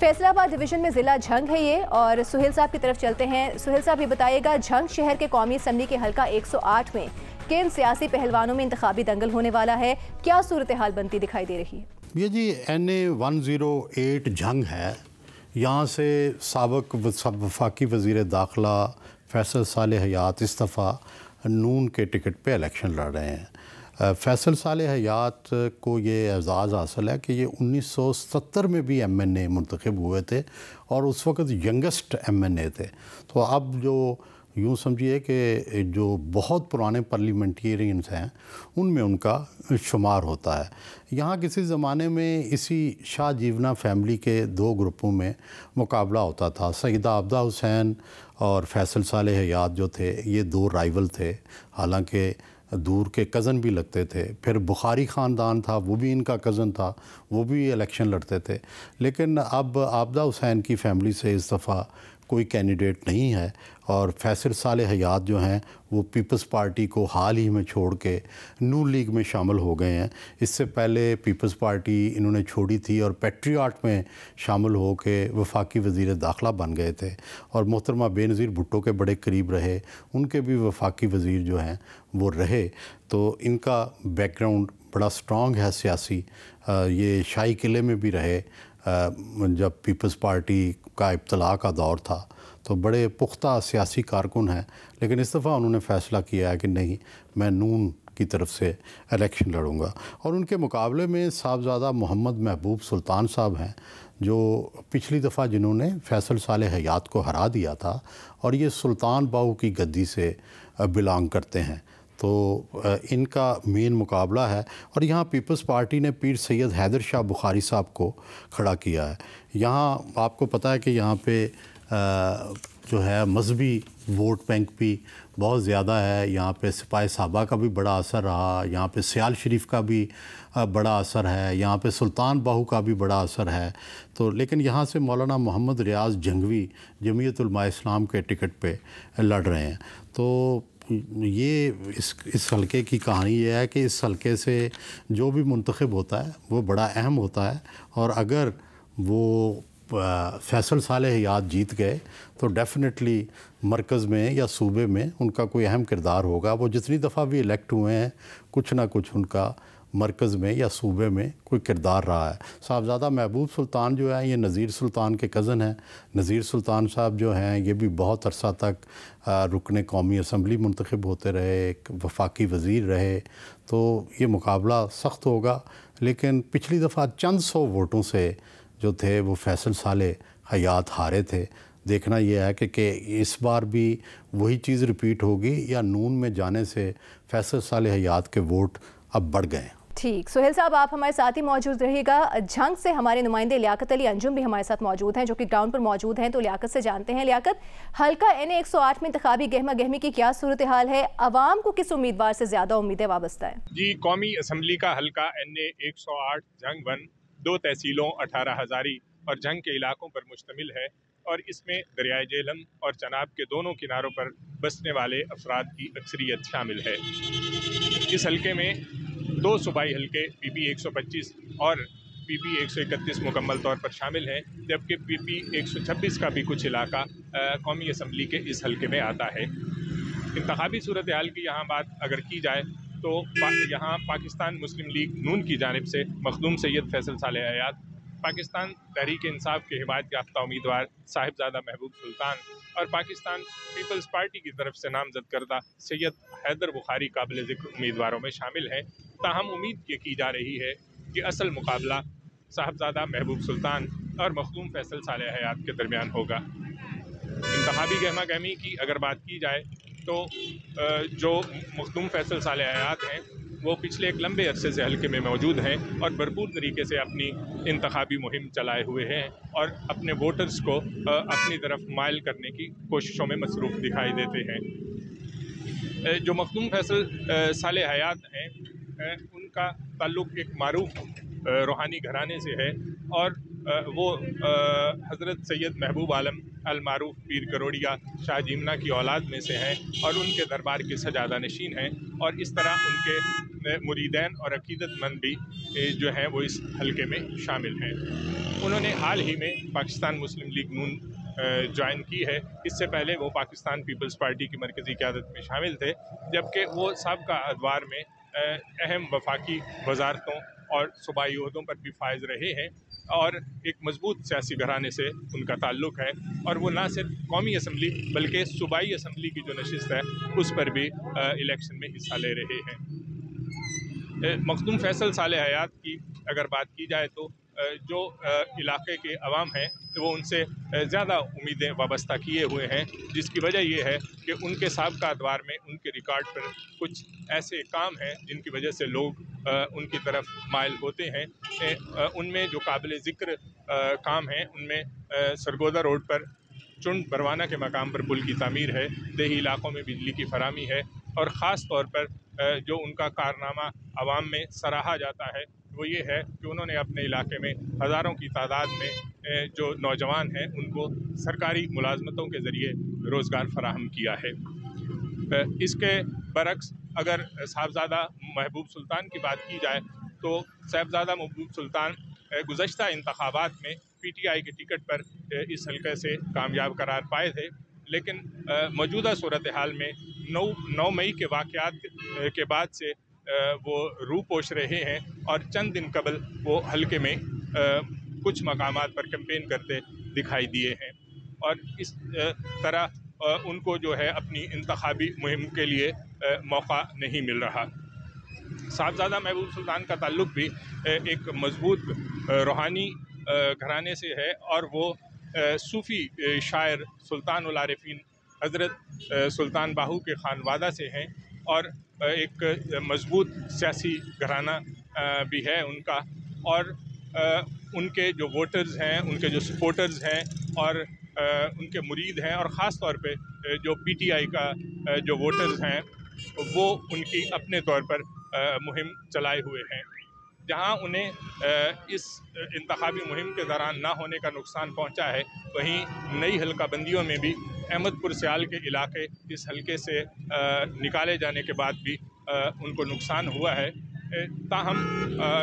Faisalabad division में ज़िला झंग है ये, और सुहेल साहब की तरफ चलते हैं। सुहेल साहब ये बताइएगा, झंग शहर के कौमी असम्बली के हल्का 108 में किन सियासी पहलवानों में इंतखाबी दंगल होने वाला है, क्या सूरत हाल बनती दिखाई दे रही है? ये जी NA 108 झंग है। यहाँ से साबिक वफाकी वज़ीर दाखिला फैसल साले हयात इस दफ़ा नून के टिकट पे इलेक्शन लड़ रहे हैं। फैसल साले हयात को ये एज़ाज़ हासिल है कि ये 1970 में भी MNA मुंतखब हुए थे और उस वक़्त यंगेस्ट MNA थे। तो अब जो यूँ समझिए कि जो बहुत पुराने पार्लियामेंटेरियंस हैं उनमें उनका शुमार होता है। यहाँ किसी ज़माने में इसी शाह जीवना फैमिली के दो ग्रुपों में मुकाबला होता था। सईदा आबदा हुसैन और फैसल साले हयात जो थे ये दो राइवल थे, हालांकि दूर के कज़न भी लगते थे। फिर बुखारी ख़ानदान था, वो भी इनका कज़न था, वो भी इलेक्शन लड़ते थे। लेकिन अब आबदा हुसैन की फैमिली से इस दफ़ा कोई कैंडिडेट नहीं है और फैसल साले हयात जो हैं वो पीपल्स पार्टी को हाल ही में छोड़ के नून लीग में शामिल हो गए हैं। इससे पहले पीपल्स पार्टी इन्होंने छोड़ी थी और पेट्रियाट में शामिल हो के वफाकी वज़ीर दाखिला बन गए थे और मोहतरमा बेनज़ीर भुट्टो के बड़े करीब रहे, उनके भी वफाकी वज़ीर जो हैं वो रहे। तो इनका बैकग्राउंड बड़ा स्ट्रॉन्ग है सियासी। ये शाही किले में भी रहे जब पीपल्स पार्टी का इब्तला का दौर था, तो बड़े पुख्ता सियासी कारकुन हैं। लेकिन इस दफ़ा उन्होंने फ़ैसला किया है कि नहीं, मैं नून की तरफ से इलेक्शन लड़ूंगा। और उनके मुकाबले में साहबज़ादा मोहम्मद महबूब सुल्तान साहब हैं, जो पिछली दफ़ा जिन्होंने फैसल साले हयात को हरा दिया था और ये सुल्तान बाहू की गद्दी से बिलोंग करते हैं। तो इनका मेन मुकाबला है और यहाँ पीपल्स पार्टी ने पीर सैयद हैदर शाह बुखारी साहब को खड़ा किया है। यहाँ आपको पता है कि यहाँ पे जो है मजहबी वोट बैंक भी बहुत ज़्यादा है। यहाँ पे सिपाही साहबा का भी बड़ा असर रहा, यहाँ पे सियाल शरीफ का भी बड़ा असर है, यहाँ पे सुल्तान बाहू का भी बड़ा असर है। तो लेकिन यहाँ से मौलाना मोहम्मद रियाज जंगवी जमीयत उलमा इस्लाम के टिकट पे लड़ रहे हैं। तो ये इस हलके की कहानी ये है कि इस हलके से जो भी मुंतखब होता है वो बड़ा अहम होता है और अगर वो फैसल साले हयात जीत गए तो डेफ़िनेटली मरकज़ में या सूबे में उनका कोई अहम किरदार होगा। वो जितनी दफ़ा भी इलेक्ट हुए हैं कुछ ना कुछ उनका मरकज़ में या सूबे में कोई किरदार रहा है। साहबज़ादा महबूब सुल्तान जो है ये नज़ीर सुल्तान के कज़न हैं। नज़ीर सुल्तान साहब जो हैं ये भी बहुत अरसा तक रुकने कौमी असम्बली मुंतखब होते रहे, एक वफाकी वज़ीर रहे। तो ये मुकाबला सख्त होगा, लेकिन पिछली दफ़ा चंद सौ वोटों से जो थे वो फैसल साले हयात हारे थे। देखना यह है कि इस बार भी वही चीज़ रिपीट होगी या नून में जाने से फैसल साले हयात के वोट अब बढ़ गए। ठीक, सुहेल साहब आप हमारे साथ ही मौजूद रहिएगा। झंग से हमारे नुमाइंदे लियाकत अली अंजुम भी हमारे साथ मौजूद हैं, जो कि ग्राउंड पर मौजूद हैं। तो लियाकत से जानते हैं, लियाकत, हल्का NA 108 में इंतखाबी गहमा गहमी की क्या सूरत हाल है? अवाम को किस उम्मीदवार से ज़्यादा उम्मीदें वाबस्ता है? जी, कौमी असम्बली का हल्का NA 108 झंग 1 2 तहसीलों 18 हज़ारी और झंग के इलाकों पर मुश्तमिल है और इसमें दरियाए जेहलम और चनाब के दोनों किनारों पर बसने वाले अफराद की अक्सरियत शामिल है। इस हल्के में 2 सूबाई हल्के PP 125 और PP 131 मुकम्मल तौर पर शामिल हैं, जबकि PP 126 का भी कुछ इलाका कौमी असम्बली के इस हल्के में आता है। इंतखाबी सूरत हाल की यहाँ बात अगर की जाए तो यहाँ पाकिस्तान मुस्लिम लीग नून की जानिब से मखदूम सैयद फैसल साले हयात, पाकिस्तान तहरीक इंसाफ के हिमायत याफ्ता उम्मीदवार साहिबजादा महबूब सुल्तान और पाकिस्तान पीपल्स पार्टी की तरफ से नामजद करदा सैयद हैदर बुखारी काबिल ज़िक्र उम्मीदवारों में शामिल हैं। ताहम उम्मीद ये की जा रही है कि असल मुकाबला साहिबजादा महबूब सुल्तान और मखदूम फैसल साले हयात के दरमियान होगा। इंतखाबी गहमा गहमी की अगर बात की जाए तो जो मखदूम फैसल साले हयात हैं वो पिछले एक लंबे अरसे से हल्के में मौजूद हैं और भरपूर तरीके से अपनी इंतखाबी मुहिम चलाए हुए हैं और अपने वोटर्स को अपनी तरफ माइल करने की कोशिशों में मसरूफ़ दिखाई देते हैं। जो मखदूम फैसल साले हयात हैं उनका ताल्लुक़ एक मारूफ रूहानी घराने से है और वो हज़रत सैयद महबूब आलम अल मारूफ पीर करोड़िया शाह जीमना की औलाद में से हैं और उनके दरबार के सजादा नशीन हैं, और इस तरह उनके मुरीदैन और अकीदतमंद भी जो हैं वो इस हलके में शामिल हैं। उन्होंने हाल ही में पाकिस्तान मुस्लिम लीग नून ज्वाइन की है। इससे पहले वो पाकिस्तान पीपल्स पार्टी की मरकज़ी क़यादत में शामिल थे, जबकि वो साबिक़ा अदवार में अहम वफाकी वजारतों और सूबाई ओहदों पर भी फायज रहे हैं, और एक मजबूत सियासी घराने से उनका ताल्लुक़ है, और वो ना सिर्फ कौमी असम्बली बल्कि सूबाई असम्बली की जो नशिस्त है उस पर भी इलेक्शन में हिस्सा ले रहे हैं। मखदूम फैसल साले हयात की अगर बात की जाए तो जो इलाके के अवाम हैं तो वो उनसे ज़्यादा उम्मीदें वाबस्ता किए हुए हैं, जिसकी वजह ये है कि उनके साबिक़ा अदवार में उनके रिकॉर्ड पर कुछ ऐसे काम हैं जिनकी वजह से लोग उनकी तरफ माइल होते हैं। उनमें जो काबिल ज़िक्र काम हैं उनमें सरगोदा रोड पर चुंड बरवाना के मकाम पर पुल की तामीर है, देही इलाकों में बिजली की फराहमी है, और ख़ास तौर पर जो उनका कारनामा आवाम में सराहा जाता है वो ये है कि उन्होंने अपने इलाके में हज़ारों की तादाद में जो नौजवान हैं उनको सरकारी मुलाजमतों के ज़रिए रोज़गार फराहम किया है। इसके बरक्स अगर साहबज़ादा महबूब सुल्तान की बात की जाए तो साहबज़ादा महबूब सुल्तान गुज़श्ता इंतखाबात में PTI के टिकट पर इस हल्के से कामयाब करार पाए थे, लेकिन मौजूदा सूरत हाल में 9 मई के वाक़यात के बाद से वो रूह पोश रहे हैं, और चंद दिन कबल वो हल्के में कुछ मकामात पर कैंपेन करते दिखाई दिए हैं, और इस तरह उनको जो है अपनी इंतखाबी मुहिम के लिए मौका नहीं मिल रहा। साहबज़ादा महबूब सुल्तान का ताल्लुक़ भी एक मजबूत रूहानी घराने से है, और वो सूफ़ी शायर सुल्तान उल आरिफीन हज़रत सुल्तान बाहू के खानवादा से हैं, और एक मजबूत सियासी घराना भी है उनका, और उनके जो वोटर्स हैं, उनके जो सपोर्टर्स हैं और उनके मुरीद हैं, और ख़ास तौर पे जो PTI का जो वोटर्स हैं वो उनकी अपने तौर पर मुहिम चलाए हुए हैं। जहां उन्हें इस इंतखाबी मुहिम के दौरान ना होने का नुकसान पहुंचा है, वहीं नई हल्का बंदियों में भी अहमदपुर सियाल के इलाके इस हल्के से निकाले जाने के बाद भी उनको नुकसान हुआ है। ताहम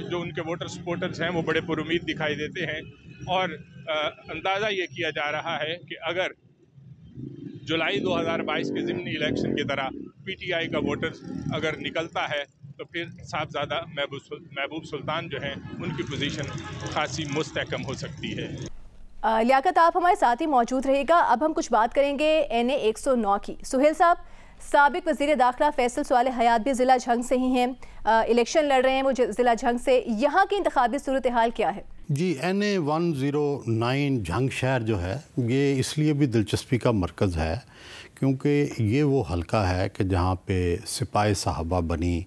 जो उनके वोटर सपोर्टर्स हैं वो बड़े पुरुमीद दिखाई देते हैं, और अंदाज़ा ये किया जा रहा है कि अगर जुलाई 2022 के ज़िमनी इलेक्शन की तरह PTI का वोटर्स अगर निकलता है तो फिर साहबज़ादा महबूब सुल्तान जो हैं उनकी पोजीशन खासी मुस्तहकम हो सकती है। लियाकत, आप हमारे साथ ही मौजूद रहेगा। अब हम कुछ बात करेंगे NA 109 की। सुहेल साहब, साबिक वज़ीर दाखिला फैसल साले हयात भी ज़िला झंग से ही हैं, इलेक्शन लड़ रहे हैं वो ज़िला झंग से। यहाँ की इंतखाबी सूरत हाल क्या है? जी, NA 109 झंग शहर जो है ये इसलिए भी दिलचस्पी का मरकज़ है क्योंकि ये वो हल्का है कि जहाँ पे सिपाही साहबा बनी,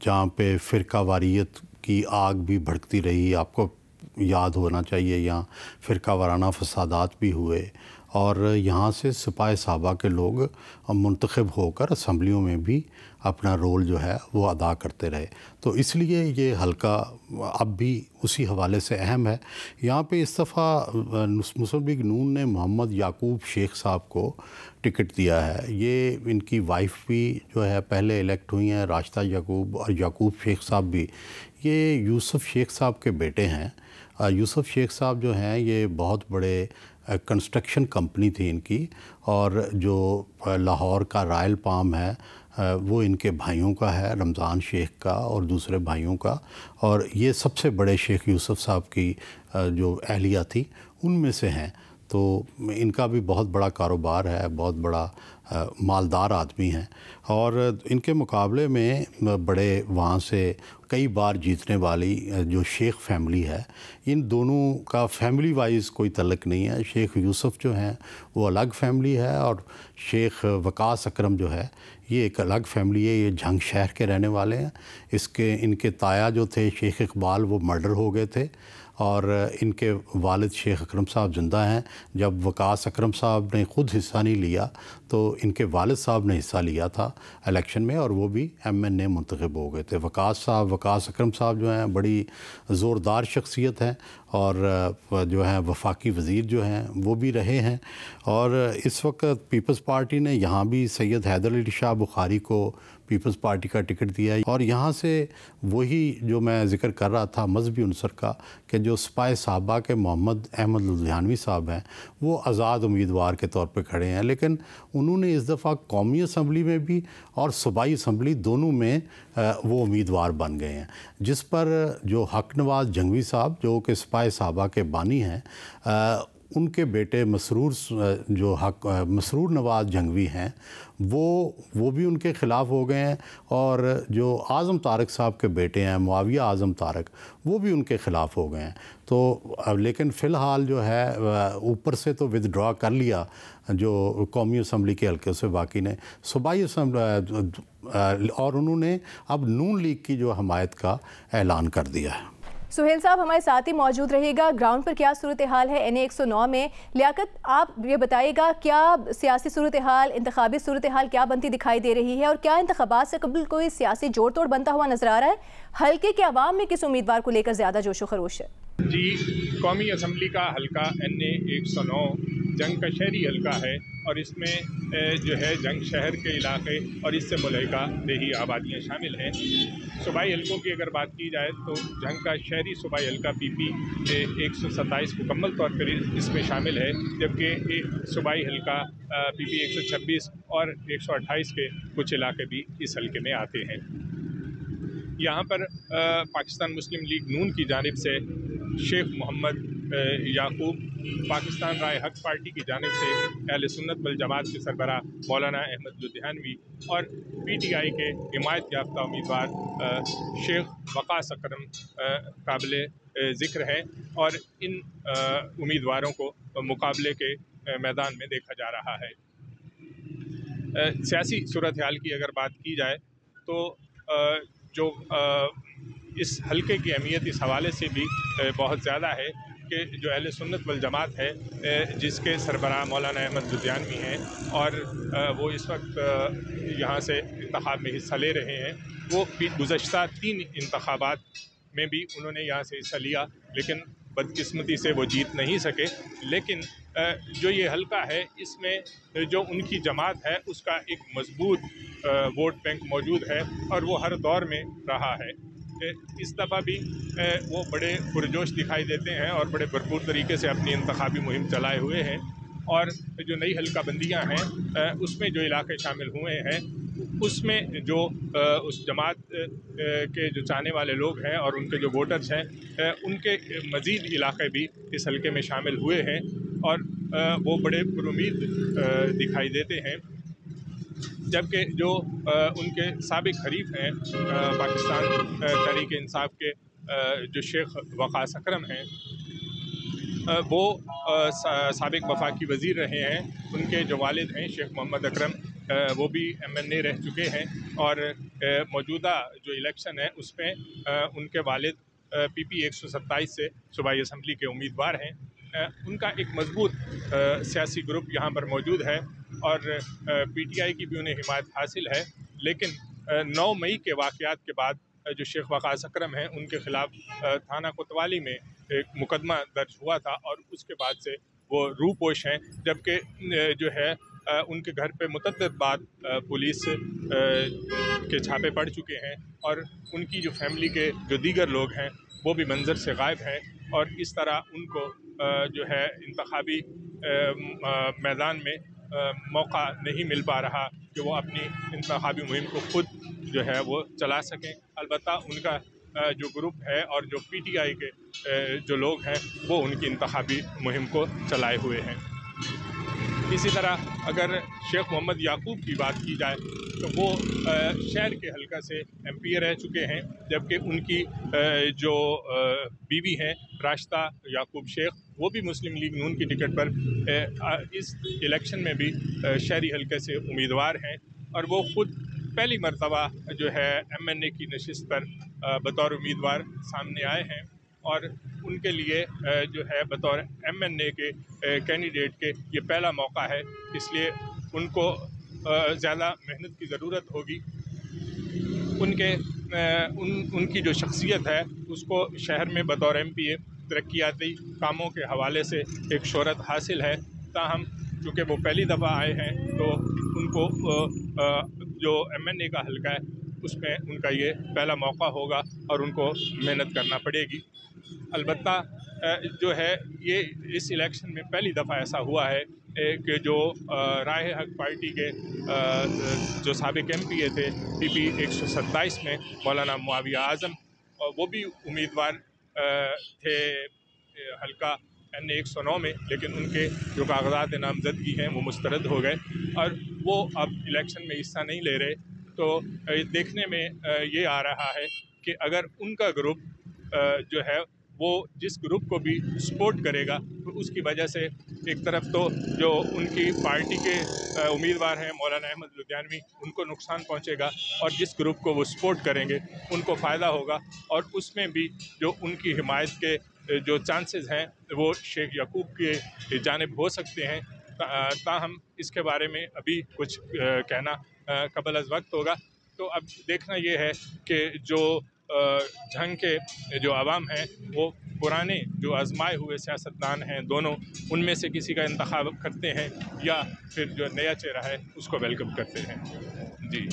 जहाँ पे फ़िरका वारियत की आग भी भड़कती रही। आपको याद होना चाहिए यहाँ फ़िरका वाराना फसादात भी हुए, और यहाँ से सिपाही साहबा के लोग मुंतखब होकर असम्बलियों में भी अपना रोल जो है वो अदा करते रहे। तो इसलिए ये हल्का अब भी उसी हवाले से अहम है। यहाँ पे इस दफ़ा मुस्लिम लीग नून ने मोहम्मद याकूब शेख साहब को टिकट दिया है। ये इनकी वाइफ भी जो है पहले इलेक्ट हुई हैं, राशिदा याकूब, और याकूब शेख साहब भी ये यूसुफ शेख साहब के बेटे हैं। यूसुफ शेख साहब जो हैं ये बहुत बड़े कंस्ट्रक्शन कंपनी थी इनकी, और जो लाहौर का रॉयल पाम है वो इनके भाइयों का है, रमज़ान शेख का और दूसरे भाइयों का, और ये सबसे बड़े शेख यूसुफ साहब की जो अहलिया थी उनमें से हैं। तो इनका भी बहुत बड़ा कारोबार है, बहुत बड़ा मालदार आदमी हैं, और इनके मुकाबले में बड़े वहाँ से कई बार जीतने वाली जो शेख फैमिली है, इन दोनों का फैमिली वाइज कोई तल्लुक़ नहीं है। शेख यूसुफ जो हैं वो अलग फैमिली है, और शेख वकास अकरम जो है ये एक अलग फैमिली है। ये झंग शहर के रहने वाले हैं। इनके ताया जो थे शेख इकबाल वो मर्डर हो गए थे, और इनके वालिद शेख अकरम साहब ज़िंदा हैं। जब वकास अकरम साहब ने ख़ुद हिस्सा नहीं लिया तो इनके वालिद साहब ने हिस्सा लिया था इलेक्शन में, और वो भी MNA मुंतखब हो गए थे। वकास अकरम साहब जो हैं बड़ी ज़ोरदार शख्सियत हैं, और जो हैं वफाकी वज़ीर जो हैं वो भी रहे हैं। और इस वक्त पीपल्स पार्टी ने यहाँ भी सैयद हैदर अली शाह बुखारी को पीपल्स पार्टी का टिकट दिया है। और यहाँ से वही जो मैं ज़िक्र कर रहा था मजहबी उनसर का, कि जो सिपाही साहबा के मोहम्मद अहमद लुधियानवी साहब हैं वो आज़ाद उम्मीदवार के तौर पे खड़े हैं, लेकिन उन्होंने इस दफ़ा कौमी असम्बली में भी और सूबाई असम्बली दोनों में वो उम्मीदवार बन गए हैं, जिस पर जो हक नवाज़ जंगवी साहब जो कि सिपाही साहबा के बानी हैं, उनके बेटे मसरूर नवाज़ जंगवी हैं वो भी उनके ख़िलाफ़ हो गए हैं। और जो आज़म तारक साहब के बेटे हैं मुआविया आज़म तारक, वो भी उनके ख़िलाफ़ हो गए हैं। तो लेकिन फ़िलहाल जो है ऊपर से तो विदड्रॉ कर लिया जो कौमी असम्बली के हल्के से बाकी ने सूबाई असम्बली, और उन्होंने अब नून लीग की जो हमायत का ऐलान कर दिया है। सुहेल साहब हमारे साथ ही मौजूद रहेगा। ग्राउंड पर क्या सूरत हाल है NA 109 में? लियाकत, आप ये बताइएगा क्या सियासी सूरत हाल, इंतखाबी सूरत हाल क्या बनती दिखाई दे रही है, और क्या इंतखाबात से कबल कोई सियासी जोड़ तोड़ बनता हुआ नजर आ रहा है? हल्के के अवाम में किस उम्मीदवार को लेकर ज़्यादा जोशो खरोश है? जी, कौमी असम्बली का हल्का NA 109 जंग का शहरी हल्का है और इसमें जो है जंग शहर के इलाके और इससे मुल्हिका देही आबादियाँ शामिल हैं। सूबाई हल्कों की अगर बात की जाए तो जंग का शहरी सूबाई हल्का PP 127 मुकम्मल तौर पर इसमें शामिल है, जबकि सूबाई हल्का PP 126 और 128 के कुछ इलाके भी इस हल्के में आते हैं। यहाँ पर पाकिस्तान मुस्लिम लीग नून की जानिब से शेख मोहम्मद याकूब, पाकिस्तान राय हक पार्टी की जानिब से अहले सुन्नत वल जमात के सरबराह मौलाना अहमद लुधियानवी और PTI के हिमायत याफ्ता उम्मीदवार शेख वकास अकरम काबिल ज़िक्र हैं। और इन उम्मीदवारों को मुकाबले के मैदान में देखा जा रहा है। सियासी सूरत हाल की अगर बात की जाए तो जो इस हल्के की अहमियत इस हवाले से भी बहुत ज़्यादा है कि जो अहले सुन्नत वल जमात है, जिसके सरबराह मौलाना अहमद लुधियानवी हैं और वो इस वक्त यहाँ से इंतखाब में हिस्सा ले रहे हैं, वो गुज़श्ता 3 इंतखाबात में भी उन्होंने यहाँ से हिस्सा लिया, लेकिन बदकिस्मती से वो जीत नहीं सके। लेकिन जो ये हल्का है इसमें जो उनकी जमात है उसका एक मजबूत वोट बैंक मौजूद है और वो हर दौर में रहा है। इस दफ़ा भी वो बड़े पुरजोश दिखाई देते हैं और बड़े भरपूर तरीके से अपनी इंतखाबी मुहिम चलाए हुए हैं। और जो नई हल्का बंदियाँ हैं उसमें जो इलाके शामिल हुए हैं उसमें जो उस जमात के जो चाहने वाले लोग हैं और उनके जो वोटर्स हैं उनके मज़ीद इलाके भी इस हल्के में शामिल हुए हैं और वो बड़े पुरुमीद दिखाई देते हैं। जबकि जो उनके साबिक हरीफ हैं पाकिस्तान तहरीक इंसाफ के जो शेख वकास अकरम हैं, वो साबिक वफाकी वज़ीर रहे हैं। उनके जो वालिद हैं शेख मोहम्मद अकरम, वो भी MNA रह चुके हैं और मौजूदा जो इलेक्शन है उसमें उनके वालिद PP 127 से सूबाई असम्बली के उम्मीदवार हैं। उनका एक मजबूत सियासी ग्रुप यहाँ पर मौजूद है और PTI की भी उन्हें हिमायत हासिल है। लेकिन 9 मई के वाक़यात के बाद जो शेख वकास अकरम हैं उनके ख़िलाफ़ थाना कोतवाली में एक मुकदमा दर्ज हुआ था और उसके बाद से वो रूपोश हैं। जबकि जो है उनके घर पे मुतअद्दिद बार पुलिस के छापे पड़ चुके हैं और उनकी जो फैमिली के जो दीगर लोग हैं वो भी मंजर से गायब हैं। और इस तरह उनको जो है इंतखाबी मैदान में मौका नहीं मिल पा रहा कि वो अपनी इंतखाबी मुहिम को खुद जो है वो चला सकें। अलबत्ता उनका जो ग्रुप है और जो PTI के जो लोग हैं वो उनकी इंतखाबी मुहिम को चलाए हुए हैं। इसी तरह अगर शेख मोहम्मद याकूब की बात की जाए तो वो शहर के हल्का से MP रह चुके हैं, जबकि उनकी जो बीवी हैं राशिदा याकूब शेख, वो भी मुस्लिम लीग नून की टिकट पर इस इलेक्शन में भी शहरी हल्के से उम्मीदवार हैं और वो ख़ुद पहली मरतबा जो है MNA की नशिस्त पर बतौर उम्मीदवार सामने आए हैं और उनके लिए जो है बतौर MNA के कैंडिडेट के ये पहला मौका है, इसलिए उनको ज़्यादा मेहनत की ज़रूरत होगी। उनकी जो शख्सियत है उसको शहर में बतौर MPA तरक्याती कामों के हवाले से एक शोहरत हासिल है। ताहम चूँकि वो पहली दफ़ा आए हैं तो उनको जो MNA का हल्का है उसमें उनका ये पहला मौका होगा और उनको मेहनत करना पड़ेगी। अलबत्ता जो है ये इस इलेक्शन में पहली दफ़ा ऐसा हुआ है कि जो राह हक पार्टी के जो साबिक MPA थे PP 127 में मौलाना मुआविया आज़म, और वो भी उम्मीदवार थे हल्का NA 109 में, लेकिन उनके जो कागजात नामजदगी हैं वो मुस्तरद हो गए और वो अब इलेक्शन में हिस्सा नहीं ले रहे। तो देखने में ये आ रहा है कि अगर उनका ग्रुप जो है वो जिस ग्रुप को भी सपोर्ट करेगा तो उसकी वजह से एक तरफ तो जो उनकी पार्टी के उम्मीदवार हैं मौलाना अहमद लुधियानवी, उनको नुकसान पहुंचेगा और जिस ग्रुप को वो सपोर्ट करेंगे उनको फ़ायदा होगा। और उसमें भी जो उनकी हिमायत के जो चांसेस हैं वो शेख याकूब के जानिब हो सकते हैं। ताहम इसके बारे में अभी कुछ कहना कबल अज़ वक्त होगा। तो अब देखना ये है कि जो जंग के जो अवाम हैं वो पुराने जो आजमाए हुए सियासतदान हैं दोनों, उनमें से किसी का इंतखाब करते हैं या फिर जो नया चेहरा है उसको वेलकम करते हैं। जी।